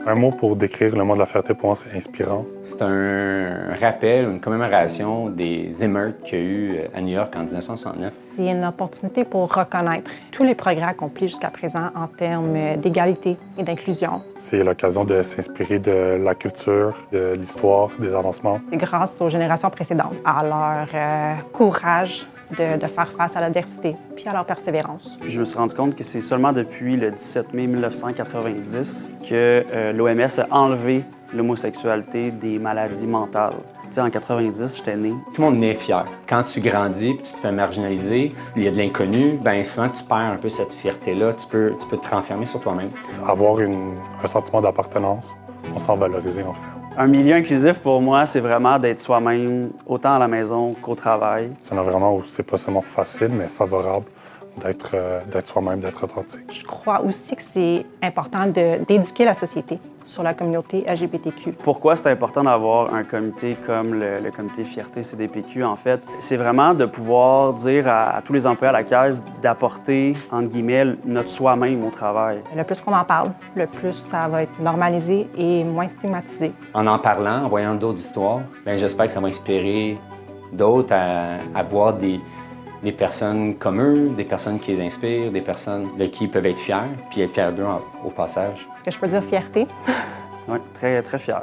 Un mot pour décrire le mois de la fierté, pour moi, c'est inspirant. C'est un rappel, une commémoration des émeutes qu'il y a eu à New York en 1969. C'est une opportunité pour reconnaître tous les progrès accomplis jusqu'à présent en termes d'égalité et d'inclusion. C'est l'occasion de s'inspirer de la culture, de l'histoire, des avancements. Grâce aux générations précédentes, à leur courage de faire face à l'adversité, puis à leur persévérance. Puis je me suis rendu compte que c'est seulement depuis le 17 mai 1990 que l'OMS a enlevé l'homosexualité des maladies mentales. Tu sais, en 90, j'étais né. Tout le monde naît fier. Quand tu grandis et tu te fais marginaliser, il y a de l'inconnu, bien souvent tu perds un peu cette fierté-là, tu peux te renfermer sur toi-même. Avoir un sentiment d'appartenance, on se sent valorisé en fait. Un milieu inclusif, pour moi, c'est vraiment d'être soi-même, autant à la maison qu'au travail. C'est un environnement où c'est pas seulement facile, mais favorable d'être soi-même, d'être authentique. Je crois aussi que c'est important d'éduquer la société sur la communauté LGBTQ. Pourquoi c'est important d'avoir un comité comme le comité Fierté CDPQ, en fait? C'est vraiment de pouvoir dire à tous les employés à la caisse d'apporter, entre guillemets, notre soi-même au travail. Le plus qu'on en parle, le plus ça va être normalisé et moins stigmatisé. En parlant, en voyant d'autres histoires, bien, j'espère que ça va inspirer d'autres à voir des personnes comme eux, des personnes qui les inspirent, des personnes de qui ils peuvent être fiers, puis être fiers d'eux au passage. Est-ce que je peux dire fierté? Oui, très, très fier.